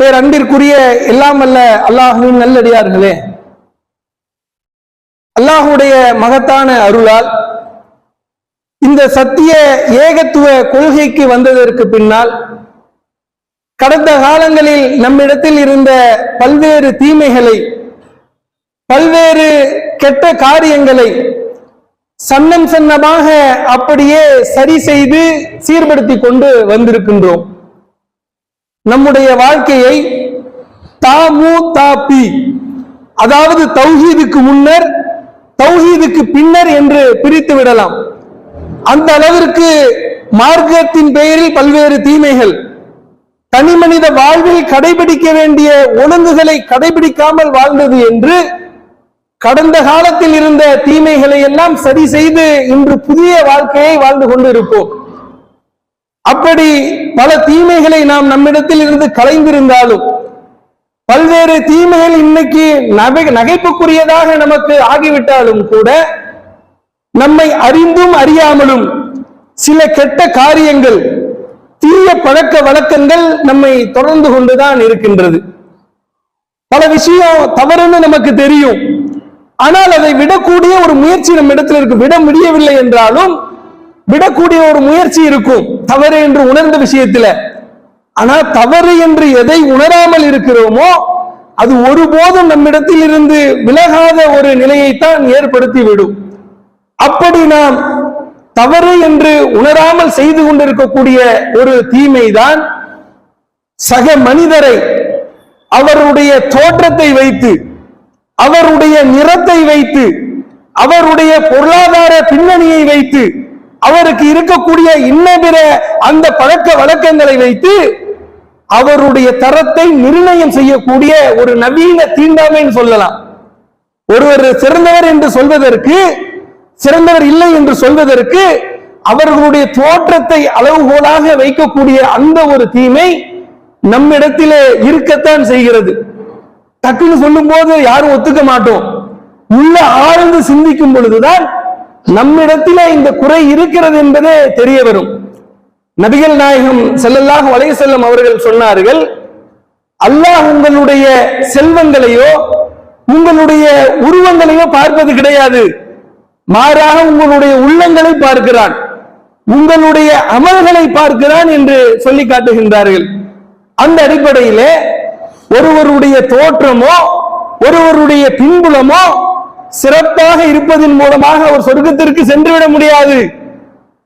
பேரன்பிற்குரிய எல்லாம் அல்ல அல்லாஹ்வின் நல்லடியார்களே, அல்லாஹுடைய மகத்தான அருளால் இந்த சத்திய ஏகத்துவ கொள்கைக்கு வந்ததற்கு பின்னால் கடந்த காலங்களில் நம்மிடத்தில் இருந்த பல்வேறு தீமைகளை, பல்வேறு கெட்ட காரியங்களை சன்னம் சன்னமாக அப்படியே சரி செய்து சீர்படுத்தி கொண்டு வந்திருக்கின்றோம். நம்முடைய வாழ்க்கையை தாமு தாப்பி, அதாவது தௌஹீதுக்கு முன்னர் தௌஹீதுக்கு பின்னர் என்று பிரித்து விடலாம். அந்த அளவிற்கு மார்க்கத்தின் பெயரில் பல்வேறு தீமைகள், தனி மனித வாழ்வில் கடைபிடிக்க வேண்டிய ஒழுங்குகளை கடைபிடிக்காமல் வாழ்ந்தது என்று கடந்த காலத்தில் இருந்த தீமைகளை எல்லாம் சரி செய்து இன்று புதிய வாழ்க்கையை வாழ்ந்து கொண்டு இருப்போம். அப்படி பல தீமைகளை நாம் நம்மிடத்தில் இருந்து களைந்திருந்தாலும், பல்வேறு தீமைகள் இன்னைக்கு நகைப்புக்குரியதாக நமக்கு ஆகிவிட்டாலும் கூட, நம்மை அறிந்தும் அறியாமலும் சில கெட்ட காரியங்கள், தீய பழக்க வழக்கங்கள் நம்மை தொடர்ந்து கொண்டுதான் இருக்கின்றது. பல விஷயம் தவறுன்னு நமக்கு தெரியும், ஆனால் அதை விடக்கூடிய ஒரு முயற்சி நம்ம இடத்துல இருக்கு. விட முடியவில்லை என்றாலும் விடக்கூடிய ஒரு முயற்சி இருக்கும் தவறு என்று உணர்ந்த விஷயத்துல. ஆனால் தவறு என்று எதை உணராமல் இருக்கிறோமோ அது ஒருபோதும் நம்மிடத்தில் இருந்து விலகாத ஒரு நிலையைத்தான் ஏற்படுத்தி விடும். அப்படி நாம் தவறு என்று உணராமல் செய்து கொண்டிருக்கக்கூடிய ஒரு தீமைதான் சக மனிதரை அவருடைய தோற்றத்தை வைத்து, அவருடைய நிறத்தை வைத்து, அவருடைய பொருளாதார பின்னணியை வைத்து, அவருக்கு இருக்கக்கூடிய இன்ன பிற அந்த பழக்க வழக்கங்களை வைத்து அவருடைய தரத்தை நிர்ணயம் செய்யக்கூடிய ஒரு நவீன தீண்டாமைன்னு சொல்லலாம். ஒருவர் சிறந்தவர் என்று சொல்வதற்கு, சிறந்தவர் இல்லை என்று சொல்வதற்கு அவர்களுடைய தோற்றத்தை அளவுகோலாக வைக்கக்கூடிய அந்த ஒரு தீமை நம்மிடத்திலே இருக்கத்தான் செய்கிறது. டக்குன்னு சொல்லும் போது யாரும் ஒத்துக்க மாட்டோம். உள்ள ஆழ்ந்து சிந்திக்கும் பொழுதுதான் நம்மிடத்திலே இந்த குறை இருக்கிறது என்பதே தெரிய வரும். நபிகள் நாயகம் ஸல்லல்லாஹு அலைஹி வஸல்லம் அவர்கள் சொன்னார்கள், அல்லாஹ் உங்களுடைய செல்வங்களையோ உங்களுடைய உருவங்களையோ பார்ப்பது கிடையாது, மாறாக உங்களுடைய உள்ளங்களை பார்க்கிறான், உங்களுடைய அமல்களை பார்க்கிறான் என்று சொல்லி காட்டுகின்றார்கள். அந்த அடிப்படையிலே ஒருவருடைய தோற்றமோ ஒருவருடைய பின்புலமோ சிறப்பாக இருப்பதன் மூலமாக அவர் சொர்க்கத்திற்கு சென்றுவிட முடியாது.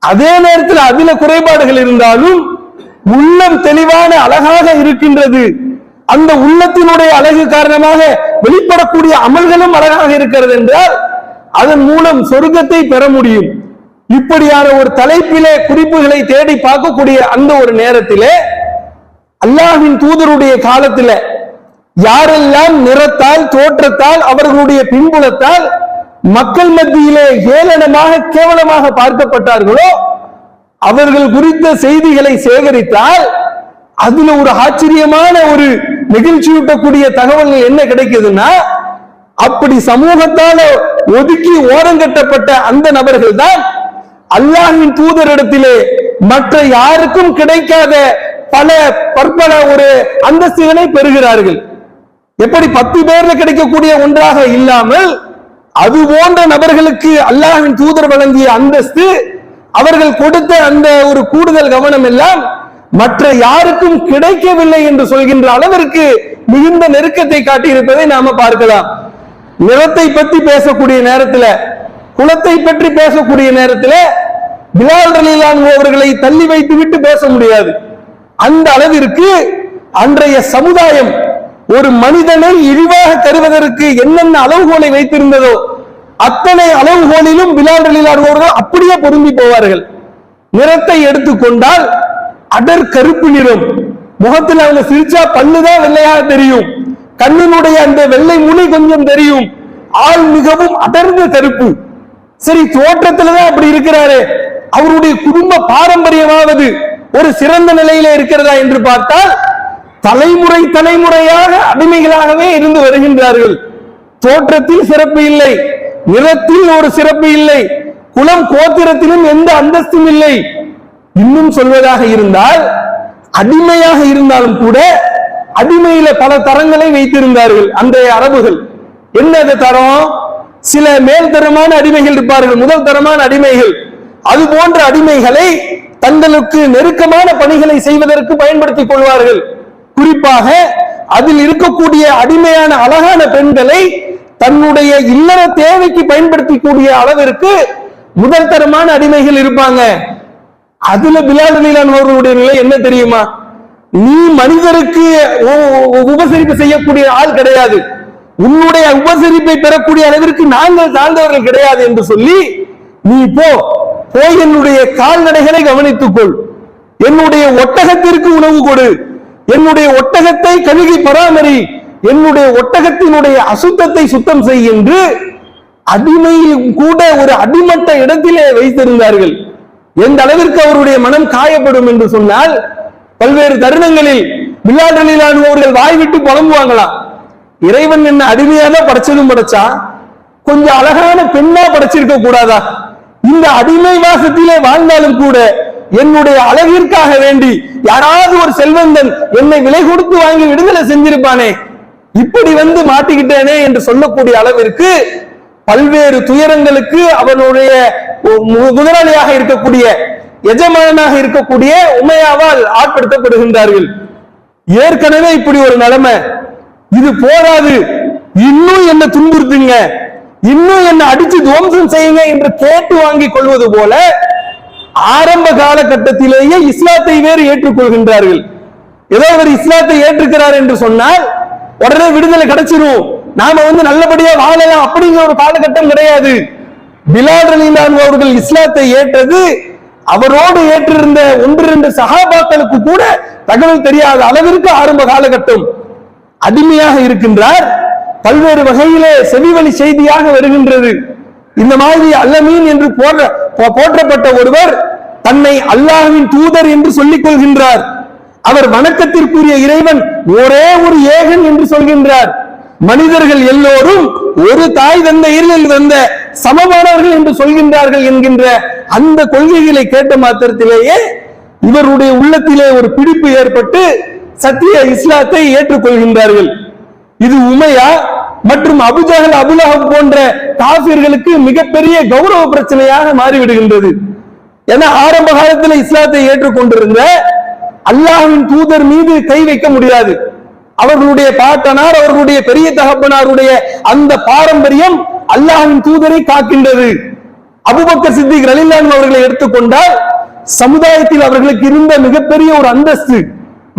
அதே நேரத்தில் அதில குறைபாடுகள் இருந்தாலும் உள்ளம் தெளிவான அழகாக இருக்கின்றது. அந்த உள்ளத்தினுடைய அழகு காரணமாக வெளிப்படக்கூடிய அமல்களும் அழகாக இருக்கிறது என்றால் அதன் மூலம் சொர்க்கத்தை பெற முடியும். இப்படியான ஒரு தலைப்பிலே குறிப்புகளை தேடி பார்க்கக்கூடிய அந்த ஒரு நேரத்திலே அல்லாஹ்வின் தூதருடைய காலத்துல யாரெல்லாம் நிறத்தால், தோற்றத்தால், அவர்களுடைய பின்புலத்தால் மக்கள் மத்தியிலே ஏளனமாக கேவலமாக பார்க்கப்பட்டார்களோ அவர்கள் குறித்த செய்திகளை சேகரித்தால் அதுல ஒரு ஆச்சரியமான ஒரு நெகிழ்ச்சியூட்டக்கூடிய தகவல்கள் என்ன கிடைக்குதுன்னா, அப்படி சமூகத்தால ஒதுக்கி ஓரங்கட்டப்பட்ட அந்த நபர்கள் தான் அல்லாஹ்வின் தூதரிடத்திலே மற்ற யாருக்கும் கிடைக்காத பல பற்பல ஒரு அந்தஸ்துகளை பெறுகிறார்கள். எப்படி 10 பேர்ல கிடைக்கக்கூடிய ஒன்றாக இல்லாமல் அது போன்ற நபர்களுக்கு அல்லாஹ்வின் தூதர் வழங்கிய அந்தஸ்து, அவர்கள் கொடுத்த அந்த ஒரு கூடுதல் கவனம் எல்லாம் மற்ற யாருக்கும் கிடைக்கவில்லை என்று சொல்கின்ற அளவிற்கு மிகுந்த நெருக்கத்தை காட்டியிருப்பதை நாம பார்க்கலாம். நிறத்தை பற்றி பேசக்கூடிய நேரத்தில், குலத்தை பற்றி பேசக்கூடிய நேரத்தில் பிலால் ரலியல்லாஹு அன்ஹு அவர்களை தள்ளி வைத்து விட்டு பேச முடியாது. அந்த அளவிற்கு அன்றைய சமுதாயம் ஒரு மனிதனை இழிவாக தருவதற்கு என்னென்ன அளவுகோலை வைத்திருந்ததோ அத்தனை அளவுகோலிலும் பிலால் ரலியல்லாஹு அன்ஹு அவர்கள் அப்படியே பொருந்தி போவார்கள். நிறத்தை எடுத்துக்கொண்டால் அடர் கருப்பு நிறம், முகத்தில் அவங்க சிரிச்சா பல்லுதான் வெள்ளையாக தெரியும், கண்ணினுடைய அந்த வெள்ளை முனி கொஞ்சம் தெரியும், ஆள் மிகவும் அடர்ந்த கருப்பு. சரி, தோற்றத்துலதான் அப்படி இருக்கிறாரு, அவருடைய குடும்ப பாரம்பரியமாவது ஒரு சிறந்த நிலையில இருக்கிறதா என்று பார்த்தால் தலைமுறை தலைமுறையாக அடிமைகளாகவே இருந்து வருகின்றார்கள். தோற்றத்தில் சிறப்பு இல்லை, நிறத்தில் ஒரு சிறப்பு இல்லை, குலம் கோத்திரத்திலும் எந்த அந்தஸ்தும் இல்லை. இன்னும் சொல்வதாக இருந்தால் அடிமையாக இருந்தாலும் கூட அடிமையில பல தரங்களை வைத்திருந்தார்கள் அன்றைய அரபுகள். என்னது தரம்? சில மேல்தரமான அடிமைகள் இருப்பார்கள், முதல் தரமான அடிமைகள். அது போன்ற அடிமைகளை தங்களுக்கு நெருக்கமான பணிகளை செய்வதற்கு பயன்படுத்திக் கொள்வார்கள். குறிப்பாக அதில் இருக்கக்கூடிய அடிமையான அழகான பெண்களை தன்னுடைய இல்லற தேவைக்கு பயன்படுத்தக்கூடிய அளவிற்கு முதல் தரமான அடிமைகள் இருப்பாங்க. அதுல பிலால் ரலியல்லாஹு அவர்களுடைய நிலை என்ன தெரியுமா? நீ மனிதருக்கு உபசரிப்பு செய்யக்கூடிய ஆள் கிடையாது, உன்னுடைய உபசரிப்பை பெறக்கூடிய அளவிற்கு நாங்கள் தாழ்ந்தவர்கள் கிடையாது என்று சொல்லி, நீ போய் என்னுடைய கால்நடைகளை கவனித்துக்கொள், என்னுடைய ஒட்டகத்திற்கு உணவு கொடு, என்னுடைய ஒட்டகத்தை கழுகி பராமரி, என்னுடைய ஒட்டகத்தினுடைய அசுத்தத்தை சுத்தம் செய் என்று அடிமையில் கூட ஒரு அடிமட்ட இடத்திலே வைத்திருந்தார்கள். எந்த அளவிற்கு அவருடைய மனம் காயப்படும் என்று சொன்னால், பல்வேறு தருணங்களில் பிலால் ரலியல்லாஹு அவர்கள் வாய்விட்டு புலம்புவாங்களாம், இறைவன் என்ன அடிமையா தான் படைச்சதும் படைச்சா, கொஞ்சம் அழகான பெண்ணா படைச்சிருக்க கூடாதா? இந்த அடிமை வாசத்திலே வாழ்ந்தாலும் கூட என்னுடைய அழகிற்காக வேண்டி யாராவது ஒரு செல்வந்தன் என்னை விலை கொடுத்து வாங்கி விடுதலை செஞ்சிருப்பானே, இப்படி வந்து மாட்டிக்கிட்டேனே என்று சொல்லக்கூடிய அளவிற்கு பல்வேறு துயரங்களுக்கு அவனுடைய முதலாளியாக இருக்கக்கூடிய எஜமானாக இருக்கக்கூடிய உமையாவால் ஆட்படுத்தப்படுகின்றார்கள். ஏற்கனவே இப்படி ஒரு நிலைமை, இது போராது, இன்னும் என்ன துன்புறுத்துங்க, இன்னும் என்ன அடிச்சு துவம்சம் செய்யுங்க என்று கேட்டு வாங்கி கொள்வது போல ஆரம்ப காலகட்டத்திலேயே இஸ்லாத்தை வேறு ஏற்றுக்கொள்கின்றார்கள். ஏதோ ஒரு இஸ்லாத்தை ஏற்றுக்கிறார் என்று சொன்னால் உடனே விடுதலை கிடைச்சிரும், நாம நல்லபடியா வாழலாம் அப்படிங்கிற ஒரு காலகட்டம் கிடையாது. பிலால் ரலியல்லாஹு அவர்கள் இஸ்லாத்தை ஏற்றது அவரோடு ஏற்றிருந்த 1-2 சஹாபாக்களுக்கு கூட தகவல் தெரியாத அளவிற்கு ஆரம்ப காலகட்டம். அடிமையாக இருக்கின்றார், பல்வேறு வகையிலே செவிவழி செய்தியாக வருகின்றது. இந்த மாதிரி அல்லமீன் என்று போற்றப்பட்ட ஒருவர் தன்னை அல்லாஹ்வின் தூதர் என்று சொல்லிக் கொள்கின்றார். அவர் வணக்கத்திற்குரிய இறைவன் ஒரே ஒரு ஏகன் என்று சொல்கின்றார். மனிதர்கள் எல்லோரும் ஒரு தாய் தந்தையில் வந்த சமமானவர்கள் என்று சொல்கின்றார்கள் என்கின்ற அந்த கொள்கைகளை கேட்ட மாத்திரத்திலேயே இவருடைய உள்ளத்திலே ஒரு பிடிப்பு ஏற்பட்டு சத்திய இஸ்லாத்தை ஏற்றுக்கொள்கின்றார்கள். இது உமையா மற்றும் அபூஜஹல் அபூலஹப் போன்ற காஃபிர்களுக்கு மிகப்பெரிய கௌரவ பிரச்சனையாக மாறிவிடுகின்றது. ஏன்னா ஆரம்ப காலத்தில் இஸ்லாத்தை ஏற்றுக்கொண்டிருந்த அல்லாஹ்வின் தூதர் மீது கை வைக்க முடியாது. அவர்களுடைய பாட்டனார், அவர்களுடைய பெரிய தகப்பனாருடைய அந்த பாரம்பரியம் அல்லாஹ்வின் தூதரை காக்கின்றது. அபூபக்கர் சித்திக் ரலியல்லாஹு அவர்களை எடுத்துக்கொண்டால் சமுதாயத்தில் அவர்களுக்கு இருந்த மிகப்பெரிய ஒரு அந்தஸ்து,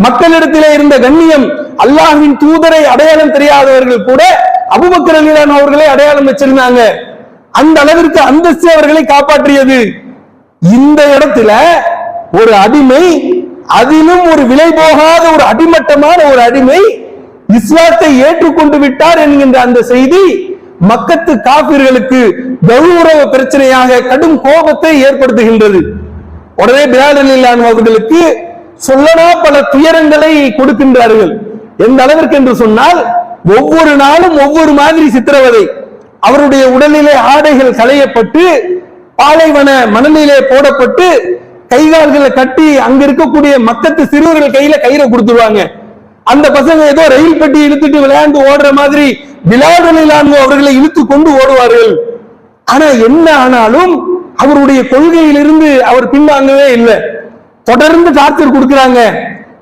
மக்களிடத்திலே இருந்த கண்ணியம், அல்லாஹ்வின் தூதரை அடையாளம் தெரியாதவர்கள் கூட அபூபக்கர் ரலியல்லாஹு அவர்களை அடையாளம் வச்சிருந்தாங்க. அந்த அளவிற்கு அந்தஸ்து அவர்களை காப்பாற்றியது. இந்த இடத்துல ஒரு அடிமை, அதிலும் ஒரு விலை போகாத ஒரு அடிமட்டமான ஒரு அடிமை இஸ்லாத்தை ஏற்றுக்கொண்டு விட்டார் என்கின்ற அந்த செய்தி மக்கத்து காபிர்களுக்கு கௌரவ பிரச்சனையாக கடும் கோபத்தை ஏற்படுத்துகின்றது. உடனே பிலால் ரலியல்லாஹு அவர்களுக்கு சொல்லனா பல துயரங்களை கொடுக்கின்றார்கள். எந்த அளவிற்கு என்று சொன்னால் ஒவ்வொரு நாளும் ஒவ்வொரு மாதிரி சித்திரவதை. அவருடைய உடலிலே ஆடைகள் களையப்பட்டு பாலைவன மணலிலே போடப்பட்டு கைகால்களை கட்டி அங்க இருக்கக்கூடிய மக்கத்து சிறுவர்கள் கையில கயிறை கொடுத்துருவாங்க. அந்த பசங்க ஏதோ ரயில் பெட்டி இழுத்துட்டு விளையாண்டு ஓடுற மாதிரி பிலால் ரலியல்லாஹு அவர்களை இழுத்து கொண்டு ஓடுவார்கள். ஆனா என்ன ஆனாலும் அவருடைய கொள்கையிலிருந்து அவர் பின்வாங்கவே இல்லை. தொடர்ந்து டார்ச்சர் கொடுக்கிறாங்க.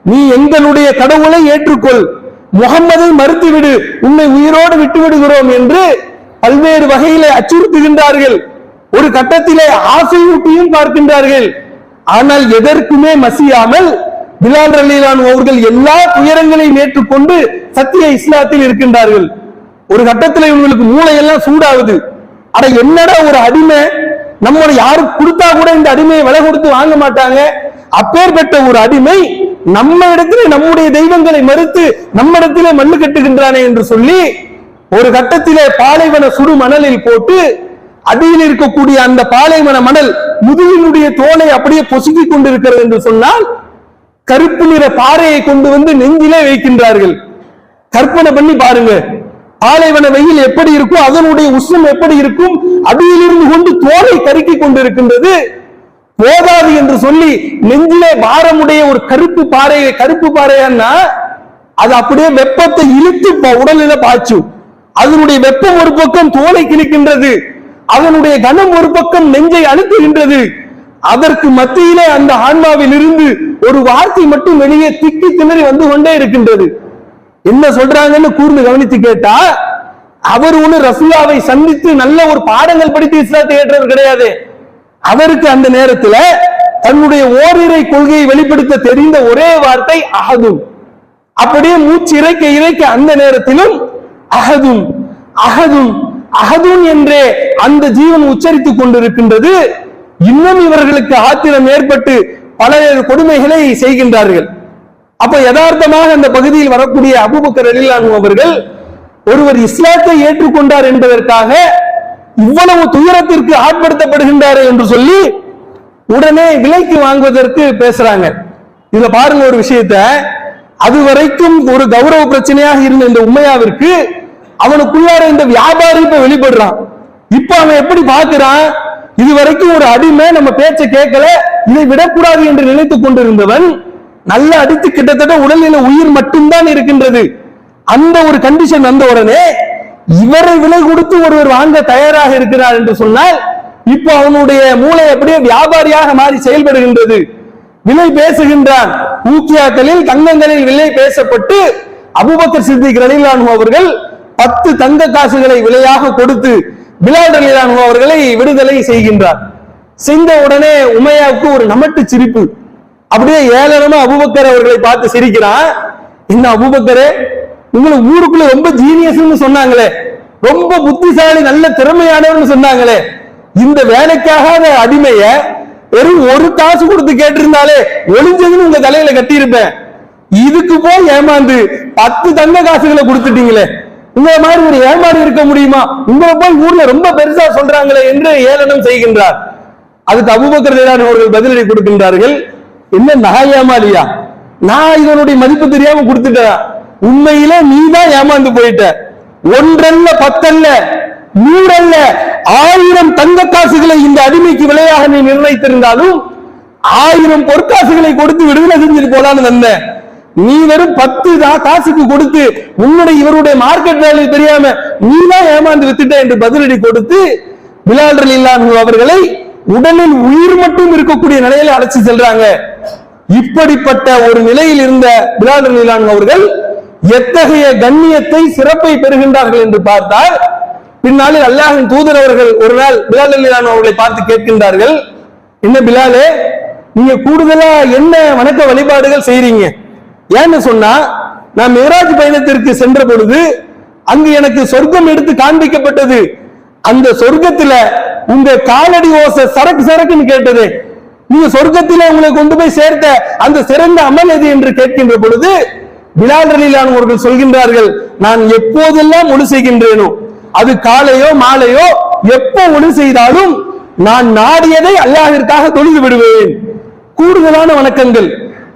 நீ எங்களுடைய கடவுளை ஏற்றுக்கொள், முகம்மதை மறுத்துவிடு, உன்னை உயிரோடு விட்டு விடுகிறோம் என்று பல்வேறு வகையிலே அச்சுறுத்துகின்றார்கள். ஒரு கட்டத்திலே ஆசையூட்டியும் பார்க்கின்றார்கள். ஆனால் எதற்குமே மசியாமல் பிலால் ரலியல்லாஹு அவர்கள் எல்லா துயரங்களையும் ஏற்றுக்கொண்டு சத்திய இஸ்லாத்தில் இருக்கின்றார்கள். ஒரு கட்டத்தில் இவங்களுக்கு மூளையெல்லாம் சூடாகுது. அட என்னடா ஒரு அடிமை, நம்ம யாருக்கு கொடுத்தா கூட இந்த அடிமையை விலை கொடுத்து வாங்க மாட்டாங்க, அப்பேற்பட்ட ஒரு அடிமை நம்ம இடத்திலே நம்முடைய தெய்வங்களை மறுத்து நம்ம இடத்திலே மண்ணு கட்டுகின்றானே என்று சொல்லி ஒரு கட்டத்திலே பாலைவன சுடு மணலில் போட்டு அடியில் இருக்கக்கூடிய அந்த பாலைவன மணல் முதுகினுடைய தோலை அப்படியே பொசுக்கிக் கொண்டிருக்கிறது என்று சொன்னால் கருப்பு நிற பாறையை கொண்டு வந்து நெஞ்சிலே வைக்கின்றார்கள். கற்பனை பண்ணி பாருங்க, பாலைவன வெயில் எப்படி இருக்கும், அதனுடைய உஷ்ணம் எப்படி இருக்கும், அடியிலிருந்து கொண்டு தோலை கருக்கி கொண்டிருக்கின்றது. போதாது என்று சொல்லி நெஞ்சிலே பாரமுடைய ஒரு கருப்பு பாறையான்னா அது அப்படியே வெப்பத்தை இழுத்து உடலில பாய்ச்சும். அதனுடைய வெப்பம் ஒரு பக்கம் தோலை கிழிக்கின்றது, அதனுடைய கனம் ஒரு பக்கம் நெஞ்சை அழுத்துகின்றது. அதற்கு மத்தியிலே அந்த ஆன்மாவில் இருந்து ஒரு வார்த்தை மட்டும் வெளியே திக்கி திணறி வந்து கொண்டே இருக்கின்றது. என்ன சொல்றாங்கன்னு கூர்ந்து கவனித்து கேட்டா, அவர் ஒண்ணு ரசூலுல்லாவை சந்தித்து நல்ல ஒரு பாடங்கள் படித்து இஸ்லாத்தை ஏற்றவர் கிடையாது. அவருக்கு அந்த நேரத்தில் தன்னுடைய ஓரிரை கொள்கையை வெளிப்படுத்த தெரிந்த ஒரே வார்த்தை அஹதும். அப்படியே மூச்சு இறைக்க இறைக்க அந்த நேரத்திலும் அஹதும் அஹதும் அஹதும் என்றே அந்த ஜீவன் உச்சரித்துக் கொண்டிருக்கின்றது. இன்னும் இவர்களுக்கு ஆத்திரம் ஏற்பட்டு பல கொடுமைகளை செய்கின்றார்கள். அப்ப யதார்த்தமாக அந்த பகுதியில் வரக்கூடிய அபூபக்கர் ரலியல்லாஹு அன்ஹு அவர்கள் ஒருவர் இஸ்லாத்தை ஏற்றுக்கொண்டார் என்பதற்காக இவ்வளவு துயரத்திற்கு ஆட்படுத்தப்படுகின்றார் என்று சொல்லி உடனே விலைக்கு வாங்குவதற்கு பேசுறாங்க. இதுல பாருங்க ஒரு விஷயத்த, அதுவரைக்கும் ஒரு கௌரவ பிரச்சனையாக இருந்த இந்த உம்மையாவிற்கு அவனுக்குள்ளார இந்த வியாபாரி இப்ப வெளிப்படுறான். இப்ப அவன் எப்படி பார்க்கிறான், இதுவரைக்கும் ஒரு அடிமை நம்ம பேச்ச கேட்கல, இதை விடக்கூடாது என்று நினைத்துக் கொண்டிருந்தவன் நல்ல அடித்து கிட்டத்தட்ட உடலில் உயிர் மட்டும்தான் இருக்கின்றது. அந்த ஒரு கண்டிஷன் வந்த உடனே இவரை விலை கொடுத்து ஒருவர் வாங்க தயாராக இருக்கிறார் என்று சொன்னால் இப்போ அவனுடைய மூளை அப்படியே வியாபாரியாக மாறி செயல்படுகின்றது. விலை பேசுகின்றான். ஊக்கியாக்களில் தங்கங்களில் விலை பேசப்பட்டு அபூபக்கர் சித்திக் ரலியல்லாஹு அன்ஹு அவர்கள் 10 தங்க காசுகளை விலையாக கொடுத்து பிலால் ரலியல்லாஹு அன்ஹு அவர்களை விடுதலை செய்கின்றார். செய்த உடனே உமையாவுக்கு ஒரு நமட்டு சிரிப்பு. அப்படியே ஏளனமா அபூபக்கர் அவர்களை பார்த்து சிரிக்கிறான். என்ன அபூபக்கரே, உங்களை ஊருக்குள்ள ரொம்ப ஜீனியஸ்னு சொன்னாங்களே, ரொம்ப புத்திசாலி நல்ல திறமையானவர்னு சொன்னாங்களே, இந்த வேலைக்காக அடிமைய வெறும் ஒரு காசு கொடுத்து கேட்டிருந்தாலே ஒளிஞ்சதுன்னு உங்க தலையில கட்டியிருப்பேன். இதுக்கு போய் ஏமாந்து 10 தங்க காசுகளை கொடுத்துட்டீங்களே, உங்களை மாதிரி ஒரு ஏமாறு இருக்க முடியுமா? உங்களை போய் ஊர்ல ரொம்ப பெருசா சொல்றாங்களே என்று ஏளனம் செய்கின்றார். அதுக்கு அபூபக்கர் ரலியல்லாஹு அன்ஹு அவர்கள் பதிலடி கொடுக்கின்றார்கள். என்ன நான் ஏமாலியா? நான் இதனுடைய மதிப்பு தெரியாம கொடுத்துட்டேன். உண்மையில நீ தான் ஏமாந்து போயிட்ட. 1 அல்ல 10 அல்ல 100 அல்ல 1000 தங்க காசுகளை இந்த அடிமைக்கு விலையாக நீ நிர்ணயித்திருந்தாலும் 1000 பொற்காசுகளை கொடுத்து விடுதலை செஞ்சுட்டு போலான்னு வந்த. நீ வெறும் 10 காசுக்கு கொடுத்து உன்னுடைய இவருடைய மார்க்கெட் வேல்யூ தெரியாம நீ தான் ஏமாந்து வித்துட்ட என்று பதிலடி கொடுத்து பிலால் ரலியல்லாஹு அன்ஹு அவர்களை உடலில் உயிர் மட்டும் இருக்கக்கூடிய நிலையில அழைச்சு செல்றாங்க. இப்படிப்பட்ட ஒரு நிலையில் இருந்த பிலால் ரலியல்லாஹு அன்ஹு அவர்கள் எத்தகைய கண்ணியத்தை சிறப்பை பெறுகின்றார்கள் என்று பார்த்தால், பின்னாளில் அல்லாஹ்வின் தூதர் அவர்கள் ஒரு நாள் பிலால் ரலியல்லாஹு அன்ஹு அவர்களை பார்த்து கேட்கின்றார்கள், என்ன பிலாலே, நீங்க கூடுதலா என்ன வணக்க வழிபாடுகள் செய்றீங்க? ஏன்னு சொன்னா, நான் மிஹ்ராஜ் பயணத்திற்கு சென்ற பொழுது அங்கு எனக்கு சொர்க்கம் எடுத்து காண்பிக்கப்பட்டது. அந்த சொர்க்கத்துல உங்க காலடி ஓசை சரக்கு சரக்குன்னு கேட்டது. நீங்க சொர்க்கத்திலே உங்களை கொண்டு போய் சேர்த்த அந்த சிறந்த அமல் எது என்று கேட்கின்ற பொழுது பிலால் ரலியல்லாஹு அன்ஹு அவர்கள் சொல்கின்றார்கள், நான் எப்போதெல்லாம் ஒளி செய்கின்றேனோ, அது காலையோ மாலையோ எப்போ ஒளி செய்தாலும் நான் நாடியதை அல்லாஹ்விற்காக தொழுது விடுவேன். கூடுதலான வணக்கங்கள்,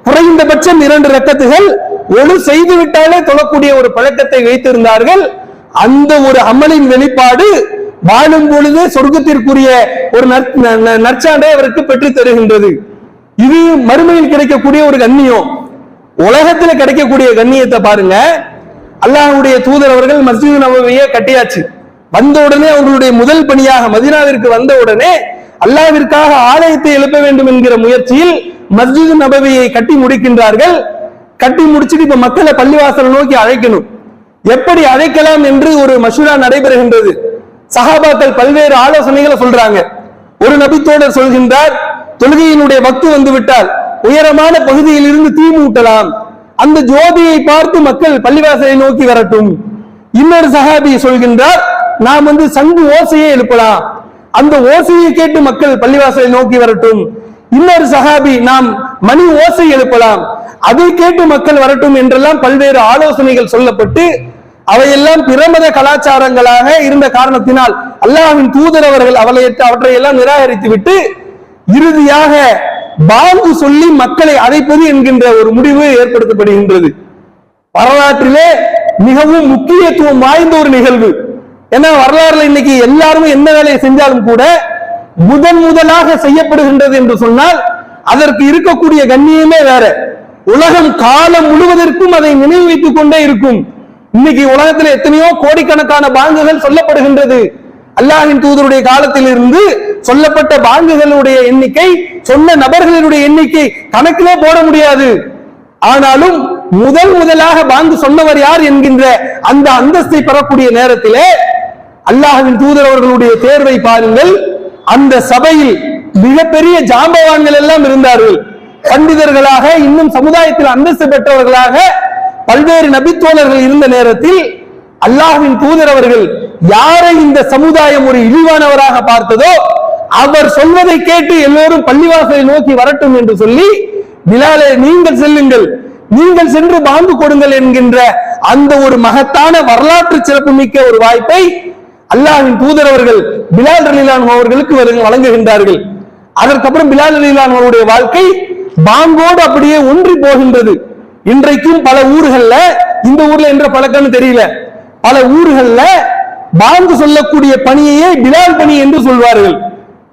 குறைந்தபட்சம் 2 ரக்கத்துகள் ஒளி செய்து விட்டாலே தொழக்கூடிய ஒரு பழக்கத்தை வைத்திருந்தார்கள். அந்த ஒரு அமலின் வெளிப்பாடு வாழும் பொழுது சொர்க்கத்திற்குரிய ஒரு நற்சான்றை அவருக்கு பெற்று தருகின்றது. இது மறுமையில் கிடைக்கக்கூடிய ஒரு கண்ணியம். உலகத்துல கிடைக்கக்கூடிய கண்ணியத்தை பாருங்க. அல்லாஹ்வுடைய தூதர் அவர்கள் மஸ்ஜித் நபவியை கட்டியாச்சு. வந்த உடனே அவர்களுடைய முதல் பணியாக மதீனாவிற்கு வந்த உடனே அல்லாஹ்விற்காக ஆலயத்தை எழுப்ப வேண்டும் என்கிற முயற்சியில் மஸ்ஜித் நபவியை கட்டி முடிக்கின்றார்கள். கட்டி முடிச்சுட்டு இப்ப மக்களை பள்ளிவாசலை நோக்கி அழைக்கணும். எப்படி அழைக்கலாம் என்று ஒரு மஷூரா நடைபெறுகின்றது. சஹாபாக்கள் பல்வேறு ஆலோசனைகளை சொல்றாங்க. ஒரு நபித்தோடர் சொல்கின்றார், தொழுகையினுடைய வக்து வந்து விட்டால் உயரமான பகுதியில் இருந்து தீ மூட்டலாம், அந்த ஜோதியை பார்த்து மக்கள் பள்ளிவாசலை நோக்கி வரட்டும். இன்னொரு சஹாபி சொல்கின்றார், நாம் சங்கு ஓசையை எழுப்பலாம், அந்த ஓசையை கேட்டு மக்கள் பள்ளிவாசலை நோக்கி வரட்டும். இன்னொரு சஹாபி, நாம் மணி ஓசை எழுப்பலாம், அதை கேட்டு மக்கள் வரட்டும் என்றெல்லாம் பல்வேறு ஆலோசனைகள் சொல்லப்பட்டு அவையெல்லாம் பிரமத கலாச்சாரங்களாக இருந்த காரணத்தினால் அல்லாஹ்வின் தூதர் அவர்கள் அவற்றை எல்லாம் நிராகரித்து விட்டு இறுதியாக பாங்கு சொல்லி மக்களை அழைப்பது என்கின்ற ஒரு முடிவு ஏற்படுத்தப்படுகின்றது. வரலாற்றிலே மிகவும் முக்கியத்துவம் வாய்ந்த ஒரு நிகழ்வு. ஏன்னா வரலாறுல இன்னைக்கு எல்லாருமே என்ன வேலையை செஞ்சாலும் கூட முதலாக செய்யப்படுகின்றது என்று சொன்னால் அதற்கு இருக்கக்கூடிய கண்ணியமே வேற. உலகம் காலம் முழுவதற்கும் அதை நினைவு வைத்துக் கொண்டே இருக்கும். இன்னைக்கு உலகத்தில் எத்தனையோ கோடிக்கணக்கான பாங்குகள் சொல்லப்படுகின்றது. அல்லாஹ்வின் தூதருடைய காலத்தில் இருந்து சொல்லப்பட்ட பாங்குகளுடைய எண்ணிக்கை, சொன்ன நபர்களுடைய எண்ணிக்கை கணக்கிலே போட முடியாது. ஆனாலும் முதலாக பாங்கு சொன்னவர் யார் என்கின்ற அந்த அந்தஸ்தை பெறக்கூடிய நேரத்திலே அல்லாஹ்வின் தூதர் அவர்களுடைய தேர்வை பாருங்கள். அந்த சபையில் மிகப்பெரிய ஜாம்பவான்கள் எல்லாம் இருந்தார்கள். பண்டிதர்களாக, இன்னும் சமுதாயத்தில் அந்தஸ்து பெற்றவர்களாக பல்வேறு நபித்தோழர்கள் இருந்த நேரத்தில் அல்லாஹ்வின் தூதர் அவர்கள் யாரை இந்த சமுதாயம் ஒரு இழிவானவராக பார்த்ததோ அவர் சொல்வதை கேட்டு எல்லோரும் பள்ளிவாசலை நோக்கி வரட்டும் என்று சொல்லி, பிலாலே நீங்கள் செல்லுங்கள், நீங்கள் சென்று பாங்கு கொடுங்கள் என்கின்ற அந்த ஒரு மகத்தான வரலாற்று சிறப்பு மிக்க ஒரு வாய்ப்பை அல்லாஹ்வின் தூதர் அவர்கள் பிலால் ரலியல்லாஹு அன்ஹு அவர்களுக்கு வழங்குகின்றார்கள். அதற்கப்புறம் பிலால் ரலியல்லாஹு அன்ஹு அவருடைய வாழ்க்கை பாங்கோடு அப்படியே ஒன்றி போகின்றது. இன்றைக்கும் பல ஊர்கள்ல, இந்த ஊர்ல என்ற பழக்கம்னு தெரியல, பல ஊர்கள்ல பாங்கு சொல்லக்கூடிய பணியையே பிலால் பணி என்று சொல்வார்கள்.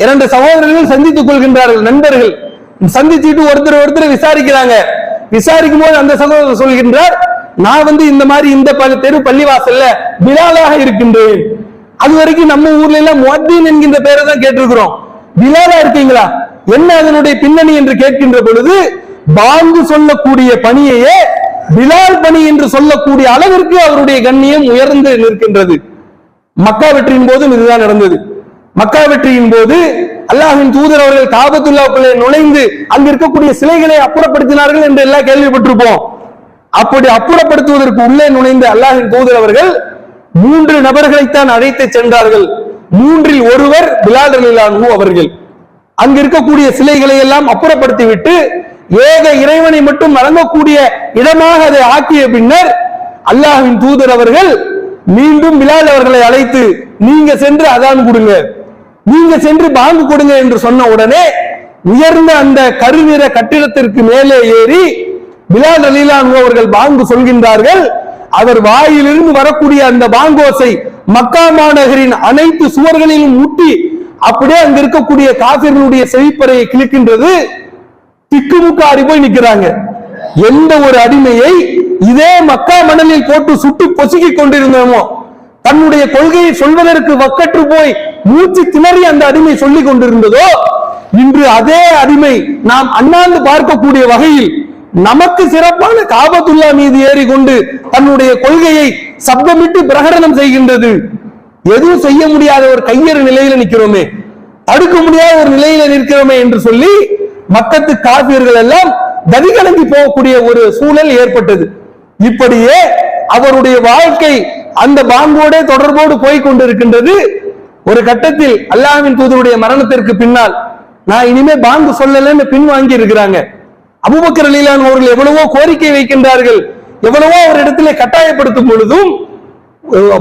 இரண்டு சகோதரர்கள் சந்தித்துக் கொள்கின்றார்கள், நண்பர்கள் சந்திச்சுட்டு ஒருத்தர் விசாரிக்கிறாங்க. விசாரிக்கும் போது அந்த சகோதரர் சொல்கின்றார், நான் இந்த மாதிரி இந்த தெரு பள்ளிவாசல்ல பிலாலாக இருக்கின்றேன். அது வரைக்கும் நம்ம ஊர்ல எல்லாம் முஅத்தின் என்கின்ற பெயரை தான் கேட்டிருக்கிறோம், பிலாலா இருக்கீங்களா, என்ன அதனுடைய பின்னணி என்று கேட்கின்ற பொழுது பாங்கு சொல்லக்கூடிய பணியையே பிலால் பணி என்று சொல்லக்கூடிய அளவிற்கு அவருடைய கண்ணியம் உயர்ந்து நிற்கின்றது. மக்கா வெற்றியின் போதும் இதுதான் நடந்தது. மக்கா வெற்றியின் போது அல்லாஹ்வின் தூதர் அவர்கள் காபத்துல்லாஹ்வுக்குள்ளே நுழைந்து அங்கு இருக்கக்கூடிய சிலைகளை அப்புறப்படுத்தினார்கள் என்று எல்லாம் கேள்விப்பட்டிருப்போம். அப்படி அப்புறப்படுத்துவதற்கு உள்ளே நுழைந்த அல்லாஹ்வின் தூதர் அவர்கள் 3 நபர்களைத்தான் அழைத்து சென்றார்கள். 3ல் ஒருவர் பிலால் ரலியல்லாஹு அன்ஹு அவர்கள். அங்கு இருக்கக்கூடிய சிலைகளை எல்லாம் அப்புறப்படுத்திவிட்டு ஏக இறைவனை மட்டும் வழங்கக்கூடிய இடமாக அதை ஆக்கிய பின்னர் அல்லாஹ்வின் தூதர் அவர்கள் மீண்டும் பிலால் அவர்களை அழைத்து, நீங்க சென்று அதான் கொடுங்க, நீங்க சென்று பாங்கு கொடுங்க என்று சொன்ன உடனே உயர்ந்த அந்த கருநிற கட்டிடத்திற்கு மேலே ஏறி பிலால் ரலியல்லாஹு அன்ஹு அவர்கள் பாங்கு சொல்கின்றார்கள். அவர் வாயிலிருந்து வரக்கூடிய அந்த பாங்கோசை மக்கா மாநகரின் அனைத்து சுவர்களிலும் ஊட்டி அப்படியே அங்க இருக்கக்கூடிய காபிர்களுடைய செவிப்பறையை கிழிக்கின்றது. திக்குமுக்காடி போய் நிற்கிறாங்க. எந்த ஒரு அடிமையை இதே மக்கா மணலில் போட்டு சுட்டு பொசுக்கிக் கொண்டிருந்தோமோ, தன்னுடைய கொள்கையை சொல்வதற்கு வக்கற்று போய் மூச்சு திணறி அந்த அடிமை சொல்லிக் கொண்டிருந்ததோ, இன்று அதே அடிமை நாம் அண்ணாந்து பார்க்கக்கூடிய வகையில் நமக்கு சிறப்பான காபத்துல்லா மீது ஏறிக்கொண்டு தன்னுடைய கொள்கையை சப்தமிட்டு பிரகடனம் செய்கின்றது. எதுவும் செய்ய முடியாத ஒரு கையறு நிலையில நிற்கிறோமே, தடுக்க முடியாத ஒரு நிலையில நிற்கிறோமே என்று சொல்லி மக்கத்து காபியர்கள் எல்லாம் கதிகலங்கி போகக்கூடிய ஒரு சூழல் ஏற்பட்டது. இப்படியே அவருடைய வாழ்க்கை அந்த பாங்கோட தொடர்போடு போய் கொண்டிருக்கின்றது. ஒரு கட்டத்தில் அல்லாஹ்வின் தூதருடைய மரணத்திற்கு பின்னால் நான் இனிமே பாங்கு சொல்லலன்னு பின்வாங்கி இருக்கிறாங்க. அபூபக்கர் ரலியல்லாஹு அன்ஹு அவர்கள் எவ்வளவோ கோரிக்கை வைக்கின்றார்கள், எவ்வளவோ அவரிடத்திலே கட்டாயப்படுத்தும் பொழுதும்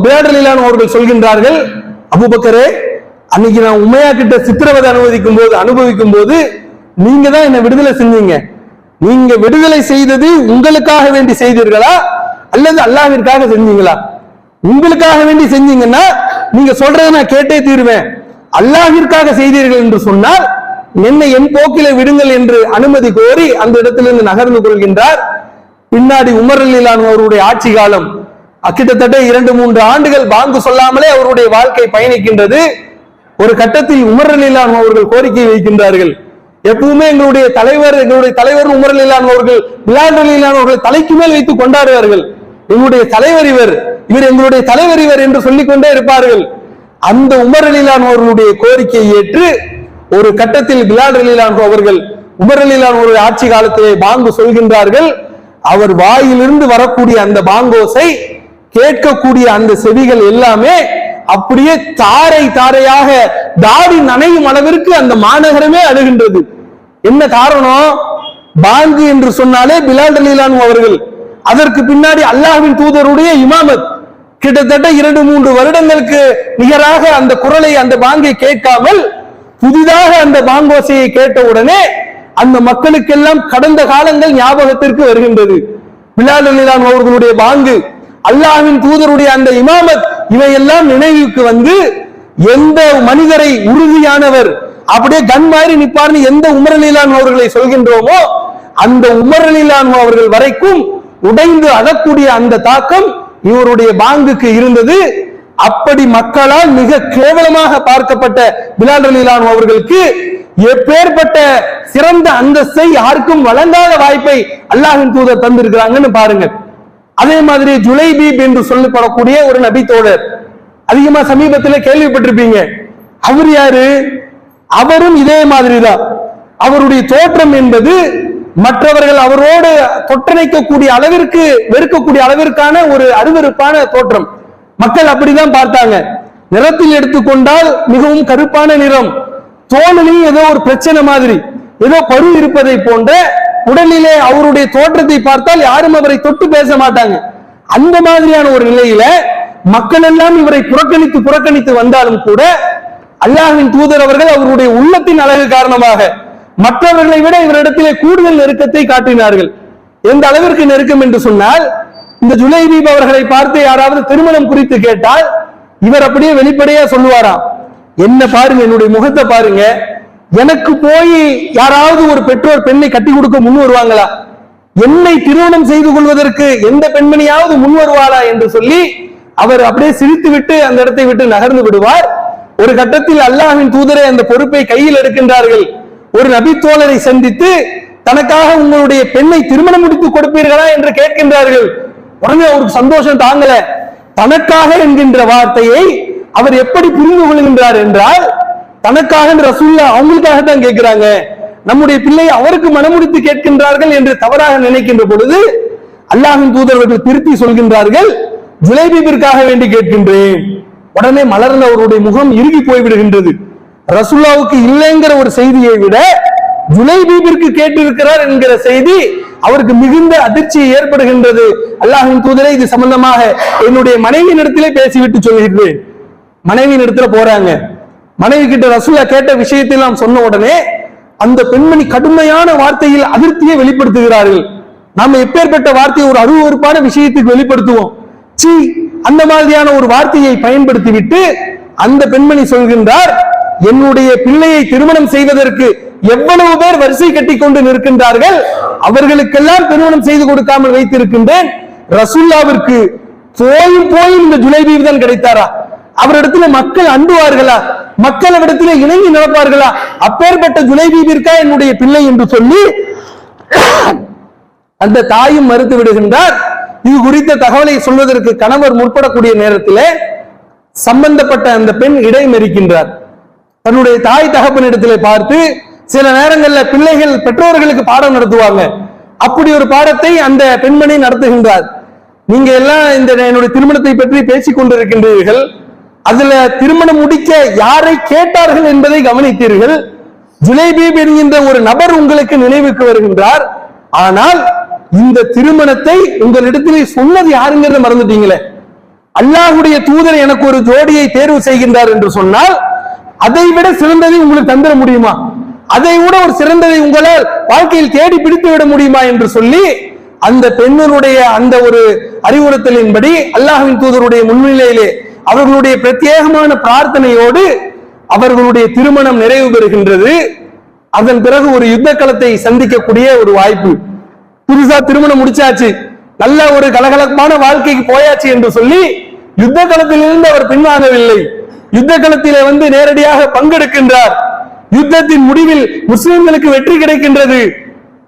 பிலால் ரலியல்லாஹு அன்ஹு அவர்கள் சொல்கின்றார்கள், அபூபக்கரே, அன்னைக்கு நான் உமையா கிட்ட சித்திரவதை அனுபவிக்கும் போது நீங்க தான் என்ன விடுதலை செஞ்சீங்க. நீங்க விடுதலை செய்தது உங்களுக்காக வேண்டி செய்தீர்களா அல்லது அல்லாஹ்விற்காக செஞ்சீங்களா? உங்களுக்காக வேண்டி செஞ்சீங்கன்னா நீங்க சொல்றதை நான் கேட்டே தீருவேன். அல்லாஹ்விற்காக செய்தீர்கள் என்று சொன்னால் என்னை என் போக்கில விடுங்கள் என்று அனுமதி கோரி அந்த இடத்திலிருந்து நகர்ந்து கொள்கின்றார். பின்னாடி உமர் ரலியல்லாஹு அன்ஹு அவருடைய ஆட்சி காலம் கிட்டத்தட்ட 2-3 ஆண்டுகள் பாங்கு சொல்லாமலே அவருடைய வாழ்க்கை பயணிக்கின்றது. ஒரு கட்டத்தில் உமர் ரலியல்லாஹு அன்ஹு அவர்கள் கோரிக்கை வைக்கின்றார்கள், எப்பவுமே எங்களுடைய தலைவர் உமர் ரலியல்லாஹு அன்ஹு அவர்கள் பிலால் ரலியல்லாஹு அன்ஹு அவர்கள் தலைக்கு மேல் வைத்து கொண்டாடுவார்கள். எங்களுடைய தலைவர் இவர் எங்களுடைய தலைவர் இவர் என்று சொல்லிக் கொண்டே இருப்பார்கள். அந்த உமர் ரலியல்லாஹு அன்ஹு அவர்களுடைய கோரிக்கையை ஏற்று ஒரு கட்டத்தில் பிலால் ரலியல்லாஹு அன்ஹு அவர்கள் உமர் ரலியல்லாஹு அன்ஹு அவருடைய ஆட்சி காலத்திலே பாங்கு சொல்கின்றார்கள். அவர் வாயிலிருந்து வரக்கூடிய அந்த பாங்கோசை கேட்கக்கூடிய அந்த செவிகள் எல்லாமே அப்படியே தாரையாக தாடி நனையும் அளவிற்கு அந்த மாநகரமே அழுகின்றது. என்ன காரணம்? பாங்கு என்று சொன்னாலே பிலால் ரலியல்லாஹு அன்ஹு அவர்கள், அதற்கு பின்னாடி அல்லாஹ்வின் தூதருடைய இமாமத், கிட்டத்தட்ட 2-3 வருடங்களுக்கு நிகராக அந்த குரலை அந்த பாங்கை கேட்காமல் புதிதாக அந்த பாங்கோசையை கேட்ட உடனே அந்த மக்களுக்கெல்லாம் கடந்த காலங்கள் ஞாபகத்திற்கு வருகின்றது. பிலால் ரலியல்லாஹு அன்ஹு அவர்களுடைய பாங்கு, அல்லாஹ்வின் தூதருடைய அந்த இமாமத், இவையெல்லாம் நினைவுக்கு வந்து எந்த மனிதரை உறுதியானவர் அப்படியே கண் மாதிரி நிப்பார்னு எந்த உமர் ரலியல்லாஹு அன்ஹு அவர்களை சொல்கின்றோமோ அந்த உமர் ரலியல்லாஹு அன்ஹு அவர்கள் வரைக்கும் உடைந்து அழக்கூடிய அந்த தாக்கம் இவருடைய பாங்குக்கு இருந்தது. அப்படி மக்களால் மிக கேவலமாக பார்க்கப்பட்ட பிலால் ரலியல்லாஹு அன்ஹு அவர்களுக்கு எப்பேற்பட்ட சிறந்த அந்தஸ்தை யாருக்கும் வழங்காத வாய்ப்பை அல்லாஹ்வின் தூதர் தந்திருக்கிறாங்கன்னு பாருங்க. அதே மாதிரி ஜுலைபீப் என்று சொல்லப்படக்கூடிய ஒரு நபி தோழர், அதிகமா சமீபத்தில் கேள்விப்பட்டிருப்பீங்க. அவர் யாரு? அவரும் இதே மாதிரிதான். அவருடைய தோற்றம் என்பது மற்றவர்கள் அவரோடு தொட்டணைக்கக்கூடிய அளவிற்கு, வெறுக்கக்கூடிய அளவிற்கான ஒரு அருவருப்பான தோற்றம். மக்கள் அப்படிதான் பார்த்தாங்க. நிறத்தில் எடுத்துக்கொண்டால் மிகவும் கருப்பான நிறம், தோலிலையும் ஏதோ ஒரு பிரச்சனை மாதிரி, ஏதோ பரு இருப்பதை போன்ற உடலிலே அவருடைய தோற்றத்தை பார்த்தால் யாரும் அவரை தொட்டு பேச மாட்டாங்க. அந்த மாதிரியான ஒரு நிலையில மக்கள் எல்லாம் இவரை புறக்கணித்து வந்தாலும் கூட அல்லாஹ்வின் தூதர் அவர்கள் அவருடைய உள்ளத்தின் அழகு காரணமாக மற்றவர்களை விட இவரிடத்திலே கூடுதல் நெருக்கத்தை காட்டினார்கள். எந்த அளவிற்கு நெருக்கம் என்று சொன்னால், இந்த ஜுலைபீப் அவர்களை பார்த்து யாராவது திருமணம் குறித்து கேட்டால் இவர் அப்படியே வெளிப்படையா சொல்லுவாராம், என்ன பாருங்க, என்னுடைய முகத்தை பாருங்க, எனக்கு போய் யாராவது ஒரு பெற்றோர் பெண்ணை கட்டி கொடுக்க முன் வருவாங்களா? என்னை திருமணம் செய்து கொள்வதற்கு எந்த பெண்மணியாவது முன் வருவாளா என்று சொல்லி அவர் அப்படியே சிரித்து விட்டு அந்த இடத்தை விட்டு நகர்ந்து விடுவார். ஒரு கட்டத்தில் அல்லாஹ்வின் தூதரை அந்த பொறுப்பை கையில் எடுக்கின்றார்கள். ஒரு நபி தோழரை சந்தித்து தனக்காக உங்களுடைய பெண்ணை திருமணம் முடித்து கொடுப்பீர்களா என்று கேட்கின்றார்கள். உடனே அவருக்கு சந்தோஷம் தாங்கல. தனக்காக என்கின்ற வார்த்தையை அவர் எப்படி புரிந்து கொள்கின்றார் என்றால், தனக்காக ரசூலுல்லாஹ் அவங்களுக்காக தான் கேட்கிறாங்க, நம்முடைய பிள்ளை அவருக்கு மனமுடித்து கேட்கின்றார்கள் என்று தவறாக நினைக்கின்ற பொழுது அல்லாஹ்வின் தூதர்கள் திருத்தி சொல்கின்றார்கள், ஜுலைபீபிற்காக வேண்டி கேட்கின்றேன். உடனே மலர்ந்த அவருடைய முகம் இறுகி போய்விடுகின்றது. ரசூலுல்லாஹ்வுக்கு இல்லைங்கிற ஒரு செய்தியை விட ஜுலைபீபிற்கு கேட்டிருக்கிறார் என்கிற செய்தி அவருக்கு மிகுந்த அதிர்ச்சியை ஏற்படுகின்றது. அல்லாஹ்வின் தூதரே, இது சம்பந்தமாக என்னுடைய மனைவியின் இடத்திலே பேசிவிட்டு சொல்கிறேன். மனைவியின் இடத்துல போறாங்க. மனைவி கிட்ட ரசூலுல்லாஹ் கேட்ட விஷயத்தை நாம் சொன்ன உடனே அந்த பெண்மணி கடுமையான வார்த்தையில் அதிருப்தியை வெளிப்படுத்துகிறார்கள். நாம எப்பேற்பட்ட வார்த்தையை ஒரு அருவருப்பான விஷயத்துக்கு வெளிப்படுத்துவோம், சீ, அந்த மாதிரியான ஒரு வார்த்தையை பயன்படுத்தி விட்டு அந்த பெண்மணி சொல்கின்றார், என்னுடைய பிள்ளையை திருமணம் செய்வதற்கு எவ்வளவு பேர் வரிசை கட்டி கொண்டு நிற்கின்றார்கள், அவர்களுக்கெல்லாம் திருமணம் செய்து கொடுக்காமல் வைத்திருக்கின்றேன். ரசூலுல்லாஹ்விற்கு போயும் இந்த ஜுலைபீப் தான் கிடைத்தாரா? அவரிடத்துல மக்கள் அண்டுவார்களா? மக்கள் அவரிடத்துல இணங்கி நடப்பார்களா? அப்பேற்பட்ட ஜுலைபீபிற்கா என்னுடைய பிள்ளை என்று சொல்லி அந்த தாயும் மறுத்து விடுகின்றார். இது குறித்த தகவலை சொல்வதற்கு கணவர் முற்படக்கூடிய நேரத்திலே சம்பந்தப்பட்ட அந்த பெண் இடைமறிக்கின்றார். தன்னுடைய தாய் தகப்பனிடத்திலே பார்த்து, சில நேரங்களில் பிள்ளைகள் பெற்றோர்களுக்கு பாடம் நடத்துவாங்க, அப்படி ஒரு பாடத்தை அந்த பெண்மணி நடத்துகின்றார். நீங்க எல்லாம் இந்த என்னுடைய திருமணத்தை பற்றி பேசிக் கொண்டிருக்கின்றீர்கள், அதுல திருமணம் முடிக்க யாரை கேட்டார்கள் என்பதை கவனித்தீர்கள். ஜுலைபீப் என்கின்ற ஒரு நபர் உங்களுக்கு நினைவுக்கு வருகின்றார், ஆனால் இந்த திருமணத்தை உங்களிடத்திலே சொன்னது யாருங்கிறத மறந்துட்டீங்களே. அல்லாஹ்வுடைய தூதர் எனக்கு ஒரு ஜோடியை தேர்வு செய்கின்றார் என்று சொன்னால் அதை விட சிறந்ததை உங்களுக்கு தந்திர முடியுமா? அதை விட ஒரு சிறந்ததை உங்களால் வாழ்க்கையில் தேடி பிடித்து விட முடியுமா என்று சொல்லி அந்த பெண்ணினுடைய அந்த ஒரு அறிவுறுத்தலின்படி அல்லாஹ்வின் தூதருடைய முன்னிலையிலே அவர்களுடைய பிரத்யேகமான பிரார்த்தனையோடு அவர்களுடைய திருமணம் நிறைவு பெறுகின்றது. அதன் பிறகு ஒரு யுத்த களத்தை சந்திக்கக்கூடிய ஒரு வாய்ப்பு. புதுசா திருமணம் முடிச்சாச்சு, நல்ல ஒரு கலகலப்பான வாழ்க்கைக்கு போயாச்சு என்று சொல்லி யுத்த களத்திலிருந்து அவர் பின்வாங்கவில்லை. யுத்த களத்திலே வந்து நேரடியாக பங்கெடுக்கின்றார். யுத்தத்தின் முடிவில் முஸ்லிம்களுக்கு வெற்றி கிடைக்கின்றது.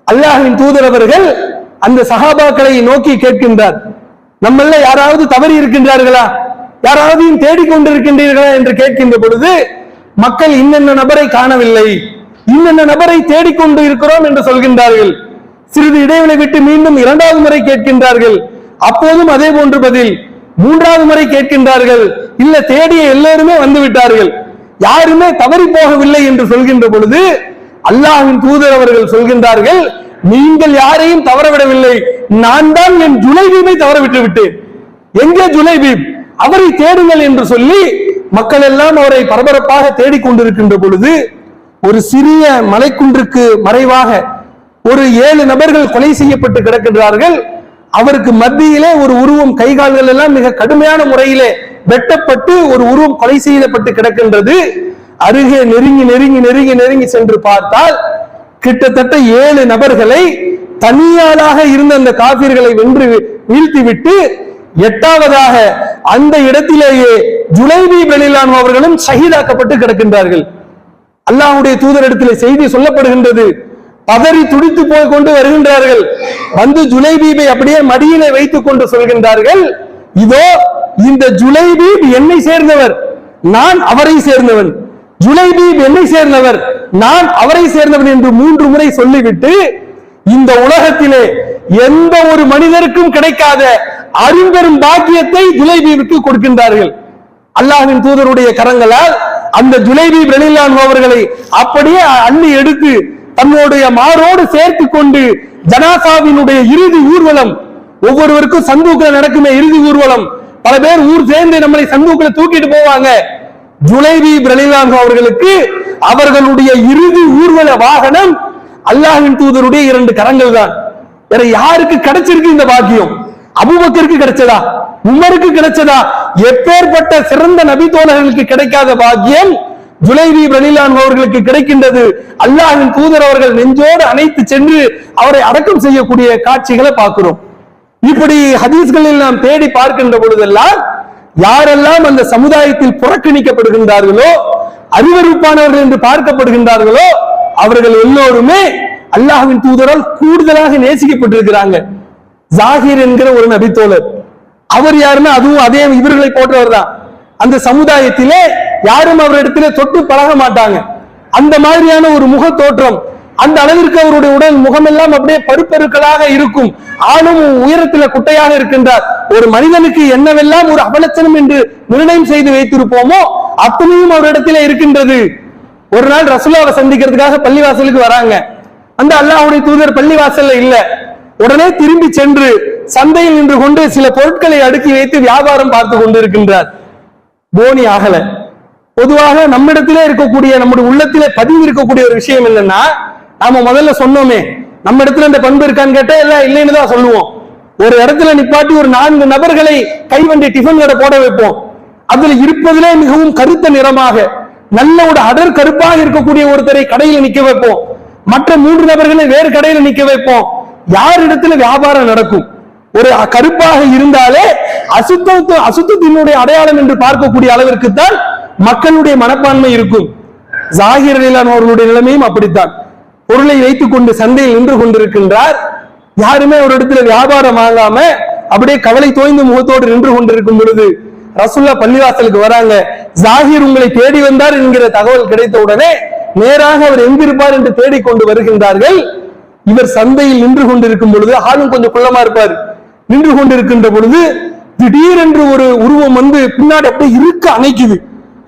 அல்லாஹ்வின் தூதர் அவர்கள் அந்த சஹாபாக்களை நோக்கி கேட்கின்றார், நம்மள யாராவது தவறி இருக்கின்றார்களா, யாராவது தேடிக்கொண்டிருக்கின்றீர்களா என்று கேட்கின்ற பொழுது மக்கள் இன்னென்ன நபரை காணவில்லை, இன்னென்ன நபரை தேடிக்கொண்டு இருக்கிறோம் என்று சொல்கின்றார்கள். சிறிது இடைவெளி விட்டு மீண்டும் இரண்டாவது முறை கேட்கின்றார்கள், அப்போதும் அதே போன்று பதில். மூன்றாவது முறை கேட்கின்றார்கள், இல்ல தேடிய எல்லோருமே வந்து விட்டார்கள், யாருமே தவறி போகவில்லை என்று சொல்கின்ற பொழுது அல்லாஹ்வின் தூதர் அவர்கள் சொல்கின்றார்கள், நீங்கள் யாரையும் தவறவிடவில்லை, நான் தான் என் ஜுலைபீபை தவறவிட்டு விட்டேன். எங்கே ஜுலைபீப், அவரை தேடுங்கள் என்று சொல்லி மக்கள் எல்லாம் அவரை பரபரப்பாக தேடிக்கொண்டிருக்கின்ற பொழுது ஒரு சிறிய மலைக்குன்றுக்கு மறைவாக ஒரு 7 நபர்கள் கொலை செய்யப்பட்டு கிடக்கின்றார்கள். அவருக்கு மத்தியிலே ஒரு உருவம், கைகால்கள் எல்லாம் மிக கடுமையான முறையிலே வெட்டப்பட்டு ஒரு உருவம் கொலை செய்யப்பட்டு கிடக்கின்றது. அருகே நெருங்கி நெருங்கி நெருங்கி நெருங்கி சென்று பார்த்தால் கிட்டத்தட்ட 7 நபர்களை தனியாளாக இருந்த அந்த காபிர்களை வென்று வீழ்த்திவிட்டு 8வதாக அந்த இடத்திலேயே ஜுலைபீப் ரலியல்லாஹு அன்ஹு அவர்களும் ஷஹீதாக்கப்பட்டு கிடக்கின்றார்கள். அல்லாஹ்வுடைய தூதரிடத்திலே செய்தி சொல்லப்படுகின்றது. பதறி துடித்து போய் கொண்டு வருகின்றார்கள். வந்து ஜுலைபீபை அப்படியே மடியிலே வைத்துக் கொண்டு சொல்கின்றார்கள், இதோ இந்த ஜுலைபீப் என்னை சேர்ந்தவர், நான் அவரை சேர்ந்தவன். ஜுலைபீப் என்னை சேர்ந்தவர், நான் அவரை சேர்ந்தவன் என்று 3 முறை சொல்லிவிட்டு இந்த உலகத்திலே எந்த ஒரு மனிதருக்கும் கிடைக்காத அரும்பெரும் பாக்கியத்தை ஜுலைபீபுக்கு கொடுக்கின்றார்கள். அல்லாஹ்வின் தூதருடைய கரங்களால் அந்த ஜுலைபீப் ரலியல்லாஹு அன்ஹு அவர்களை அப்படியே அள்ளி எடுத்து தன்னுடைய மாரோடு சேர்த்து கொண்டு ஜனாசாவினுடைய இறுதி ஊர்வலம், ஒவ்வொருவருக்கும் சந்தூக்கில் நடக்குமே இறுதி ஊர்வலம், பல பேர் ஊர் சேர்ந்து நம்மளை சந்தூக்கில் தூக்கிட்டு போவாங்க. ஜுலைபீப் ரலியல்லாஹு அன்ஹு அவர்களுக்கு அவர்களுடைய இறுதி ஊர்வல வாகனம் அல்லாஹ்வின் தூதருடைய 2 கரங்கள் தான். வேற யாருக்கு கிடைச்சிருக்கு இந்த பாக்கியம்? அபூபக்கருக்கு கிடைச்சதா? உமருக்கு கிடைச்சதா? எப்பேற்பட்ட சிறந்த நபி தோழர்களுக்கு கிடைக்காத பாக்கியம் ஜுலைபீப் ரலியல்லாஹு அன்ஹு அவர்களுக்கு கிடைக்கின்றது. அல்லாஹ்வின் தூதர் அவர்கள் நெஞ்சோடு அணைத்து சென்று அவரை அடக்கம் செய்யக்கூடிய காட்சிகளை பார்க்கிறோம். இப்படி ஹதீஸ்களில் நாம் தேடி பார்க்கின்ற பொழுதெல்லாம் யாரெல்லாம் அந்த சமுதாயத்தில் புறக்கணிக்கப்படுகின்றார்களோ, அருவருப்பானவர்கள் என்று பார்க்கப்படுகின்றார்களோ, அவர்கள் எல்லோருமே அல்லாஹ்வின் தூதரால் கூடுதலாக நேசிக்கப்பட்டிருக்கிறாங்க. ஜாகிர் என்கிற ஒரு நபித்தோழர், அவர் யாருன்னா அதுவும் அதே இவர்களை போன்றவர் தான். அந்த சமுதாயத்திலே யாரும் அவரிடத்திலே தொட்டு பழக மாட்டாங்க. அந்த மாதிரியான ஒரு முக தோற்றம், அந்த அளவிற்கு அவருடைய உடல் முகமெல்லாம் அப்படியே பருப்பருக்களாக இருக்கும். ஆளும் உயரத்தில குட்டையாக இருக்கின்றார். ஒரு மனிதனுக்கு என்னவெல்லாம் ஒரு அபலட்சணம் என்று நிர்ணயம் செய்து வைத்திருப்போமோ அத்தனையும் அவரிடத்திலே இருக்கின்றது. ஒரு நாள் ரசூலுல்லாஹை சந்திக்கிறதுக்காக பள்ளிவாசலுக்கு வராங்க. அந்த அல்லாஹ்வுடைய தூதர் பள்ளிவாசல்ல இல்ல. உடனே திரும்பி சென்று சந்தையில் நின்று கொண்டு சில பொருட்களை அடுக்கி வைத்து வியாபாரம் பார்த்து கொண்டிருக்கின்றார். போனி ஆகல. பொதுவாக நம்மிடத்திலே இருக்கக்கூடிய, நம்முடைய உள்ளத்திலே பதிவு இருக்கக்கூடிய ஒரு விஷயம் என்னன்னா, நாம முதல்ல சொன்னோமே, நம்ம இடத்துல இந்த பண்பு இருக்கான்னு கேட்டா எல்லாம் இல்லைன்னு தான் சொல்லுவோம். ஒரு இடத்துல நிப்பாட்டி ஒரு 4 நபர்களை கைவண்டி டிஃபன் கடை போட வைப்போம். அதுல இருப்பதிலே மிகவும் கருத்த நிறமாக நல்ல ஒரு அடர் கருப்பாக இருக்கக்கூடிய ஒருத்தரை கடையில் நிக்க வைப்போம். மற்ற 3 நபர்களை வேறு கடையில் நிக்க வைப்போம். யார் இடத்துல வியாபாரம் நடக்கும்? ஒரு கருப்பாக இருந்தாலே அசுத்தத்தினுடைய அடையாளம் என்று பார்க்கக்கூடிய அளவிற்கு தான் மக்களுடைய மனப்பான்மை இருக்கும். ஜாகிர் ரலியல்லாஹு அன்ஹு அவர்களுடைய நிலைமையும் அப்படித்தான். பொருளை வைத்துக் கொண்டு சந்தையில் நின்று கொண்டிருக்கின்றார். யாருமே ஒரு இடத்துல வியாபாரம் வாங்காம அப்படியே கவலை தோய்ந்த முகத்தோடு நின்று கொண்டிருக்கும் பொழுது ரசூலுல்லாஹ் பள்ளிவாசலுக்கு வராங்க. ஜாகிர் உங்களை தேடி வந்தார் என்கிற தகவல் கிடைத்த உடனே நேராக அவர் எங்கிருப்பார் என்று தேடிக்கொண்டு வருகின்றார்கள். இவர் சந்தையில் நின்று கொண்டிருக்கும் பொழுது, ஆளும் கொஞ்சம் குள்ளமா இருப்பார், நின்று கொண்டிருக்கின்ற பொழுது திடீரென்று ஒரு உருவம் வந்து பின்னாடி அப்படியே இருக்க அணைக்குது.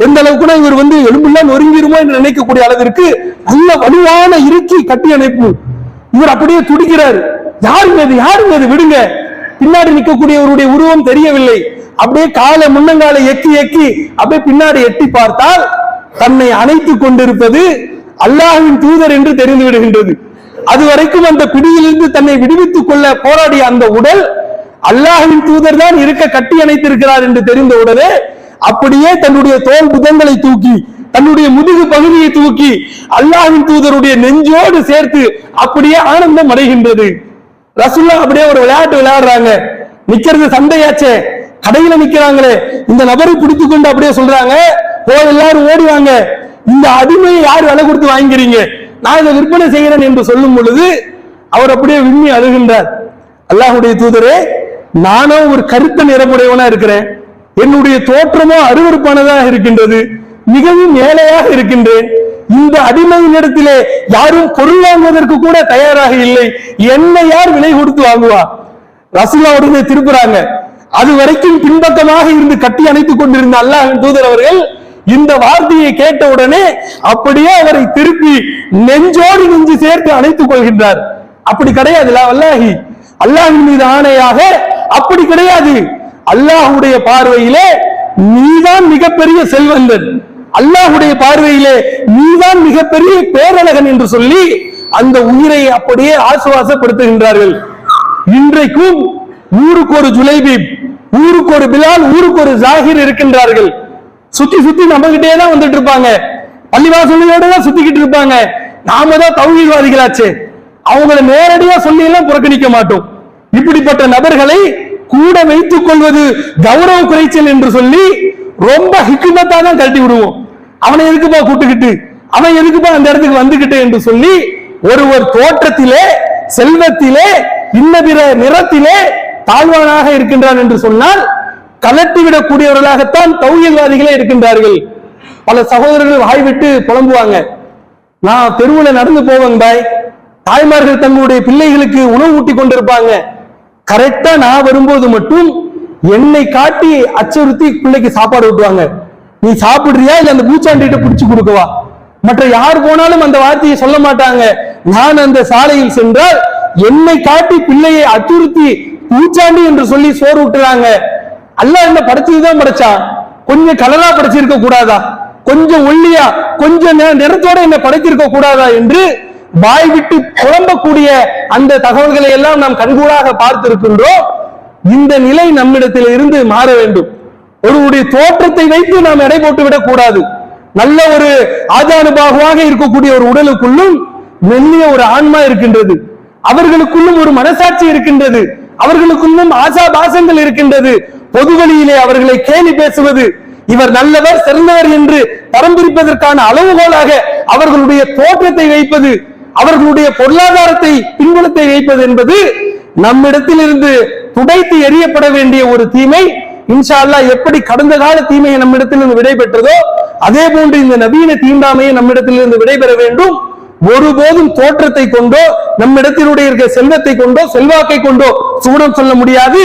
எந்த அளவுக்குனா இவர் வந்து எலும்பெல்லாம் நொறுங்கிருமோ என்று நினைக்கக்கூடிய அளவிற்கு நல்ல வலுவான இறுக்கி கட்டி அணைப்பு. இவர் அப்படியே துடிக்கிறார். யாருங்க இது, யாருங்க இது, விடுங்க. பின்னாடி நிற்கக்கூடியவருடைய உருவம் தெரியவில்லை. அப்படியே காலை முன்னங்காலை எக்கி எக்கி அப்படியே பின்னாடி எட்டி பார்த்தால் தன்னை அணைத்துக் கொண்டிருப்பது அல்லாஹ்வின் தூதர் என்று தெரிந்து விடுகின்றது. அதுவரைக்கும் அந்த பிடியிலிருந்து தன்னை விடுவித்துக் கொள்ள போராடிய அந்த உடல் அல்லாஹ்வின் தூதர் தான் இருக்க கட்டி அணைத்திருக்கிறார் என்று தெரிந்த உடனே அப்படியே தன்னுடைய தோல் புதங்களை தூக்கி, தன்னுடைய முதுகு பகுதியை தூக்கி அல்லாஹ்வின் தூதருடைய நெஞ்சோடு சேர்த்து அப்படியே ஆனந்தம் அடைகின்றது. ரசூலுல்லாஹ் அப்படியே ஒரு விளையாட்டு விளையாடுறாங்க. நிக்கிறது சண்டையாச்சே, கடையில நிக்கிறாங்களே, இந்த நபரை பிடித்துக் கொண்டு அப்படியே சொல்றாங்க, எல்லாரும் ஓடிவாங்க, இந்த அடிமையை யார் விலை கொடுத்து வாங்கிறீங்க, நான் இதை விற்பனை செய்கிறேன் என்று சொல்லும் பொழுது அவர் அப்படியே விம்மி அழுகின்றார். அல்லாஹ்வுடைய தூதரே, நானும் ஒரு கருத்த நிறமுடையவனா இருக்கிறேன், என்னுடைய தோற்றமோ அருவருப்பானதாக இருக்கின்றது, மிகவும் ஏழையாக இருக்கின்றேன், இந்த அடிமையின் இடத்திலே யாரும் பொருள் வாங்குவதற்கு கூட தயாராக இல்லை, என்னை யார் விலை கொடுத்து வாங்குவா? ரசூலுல்லாஹ் உடனே திருப்புறாங்க. அது வரைக்கும் பின்பக்கமாக இருந்து கட்டி அணைத்துக் கொண்டிருந்த அல்லாஹ்வின் தூதர் அவர்கள் இந்த வார்த்தையை கேட்ட உடனே அப்படியே அவரை திருப்பி நெஞ்சோடு நெஞ்சு சேர்த்து அணைத்துக் கொள்கின்றார். அப்படி கிடையாது, வல்லாஹி அல்லாஹ்வின் மீது ஆணையாக அப்படி கிடையாது. அல்லாஹ்வுடைய பார்வையிலே நீதான் மிகப்பெரிய செல்வந்தன், அல்லாஹ்வுடைய பார்வையிலே நீதான் மிகப்பெரிய பேரழகன் என்று சொல்லி அந்த உயிரை அப்படியே ஆசுவாசப்படுத்துகின்றார்கள். இன்றைக்கும் ஊருக்கு ஒரு ஜுலைபீப், ஊருக்கு ஒரு பிலால், ஊருக்கு ஒரு ஜாகிர் இருக்கின்றார்கள். சுத்தி சுத்தி நம்ம கிட்டே தான் வந்துட்டு இருப்பாங்க, பள்ளிவாசலோட தான் சுத்திக்கிட்டு இருப்பாங்க. நாம தான் தௌஹீத்வாதிகளாச்சே, அவங்களை நேரடியா சொல்லி எல்லாம் புறக்கணிக்க மாட்டோம். இப்படிப்பட்ட நபர்களை கூட வைத்துக் கொள்வது கௌரவ குறைச்சல் என்று சொல்லி ரொம்ப ஹிக்குமத்தா தான் கழட்டி விடுவோம். அவனை எதுக்குப்பா கூட்டுக்கிட்டு, அவன் எதுக்குப்பா அந்த இடத்துக்கு வந்துகிட்டு என்று சொல்லி ஒருவர் தோற்றத்திலே, செல்வத்திலே, இன்ன பிற நிறத்திலே தாழ்வானாக இருக்கின்றான் என்று சொன்னால் கலட்டிவிடக்கூடியவர்களாகத்தான் தௌஹீத்வாதிகளே இருக்கின்றார்கள். பல சகோதரர்கள் வாய்விட்டு புலம்புவாங்க. நான் தெருவுல நடந்து போவேங்க பாய், தாய்மார்கள் தங்களுடைய பிள்ளைகளுக்கு உணவு ஊட்டி கொண்டிருப்பாங்க. கரெக்டா நான் வரும்போது மட்டும் என்னை காட்டி அச்சுறுத்தி பிள்ளைக்கு சாப்பாடு ஊட்டுவாங்க. நீ சாப்பிடுறியா இல்ல அந்த பூச்சாண்டிட்ட பிடிச்சு கொடுக்கவா? மற்ற யார் போனாலும் அந்த வார்த்தையை சொல்ல மாட்டாங்க. நான் அந்த சாலையில் சென்றால் என்னை காட்டி பிள்ளையை அச்சுறுத்தி பூச்சாண்டி என்று சொல்லி சோறு விட்டுறாங்க. அல்லாஹ் என்ன படைச்சதுதான் படைச்சான், கொஞ்சம் கலரா படைச்சிருக்க கூடாதா, கொஞ்சம் ஒல்லியா கொஞ்சம் நிறத்தோட என்ன படைத்திருக்க கூடாதா என்று வாய் விட்டு புலம்பக்கூடிய அந்த தகவல்களை எல்லாம் நாம் கண்கூடாக பார்த்திருக்கின்றோம். இந்த நிலை நம்மிடத்தில் இருந்து மாற வேண்டும். ஒருவருடைய தோற்றத்தை வைத்து நாம் எடை போட்டு விடக் கூடாது. நல்ல ஒரு ஆஜானுபாகுவாக இருக்கக்கூடிய ஒரு உடலுக்குள்ளும் மெல்லிய ஒரு ஆன்மா இருக்கின்றது, அவர்களுக்குள்ளும் ஒரு மனசாட்சி இருக்கின்றது, அவர்களுக்குள்ளும் ஆசாபாசங்கள் இருக்கின்றது. பொது வழியிலே அவர்களை கேலி பேசுவது, இவர் நல்லவர் சிறந்தவர் என்று தரம் பிரிப்பதற்கான அளவுகோலாக அவர்களுடைய தோற்றத்தை வைப்பது, அவர்களுடைய பொருளாதாரத்தை பின்புலத்தை வைப்பது என்பது நம்மிடத்தில் இருந்து துடைத்து எறியப்பட வேண்டிய ஒரு தீமை. இன்ஷா அல்லாஹ் எப்படி கடந்த கால தீமையை நம்மிடத்திலிருந்து விடைபெற்றதோ அதே போன்று இந்த நவீன தீண்டாமையை நம்மிடத்திலிருந்து விடைபெற வேண்டும். ஒருபோதும் தோற்றத்தை கொண்டோ நம்மிடத்தினுடைய இருக்க செல்வத்தை கொண்டோ செல்வாக்கை கொண்டோ சூடம் சொல்ல முடியாது.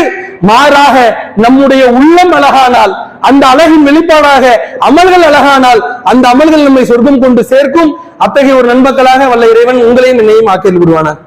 மாறாக நம்முடைய உள்ளம் அழகானால், அந்த அழகின் வெளிப்பாடாக அமல்கள் அழகானால் அந்த அமல்கள் நம்மை சொர்க்கம் கொண்டு சேர்க்கும். அத்தகைய ஒரு நண்பர்களாக வல்ல இறைவன் உங்களையும் என்னையும் ஆக்கில் விடுவானார்.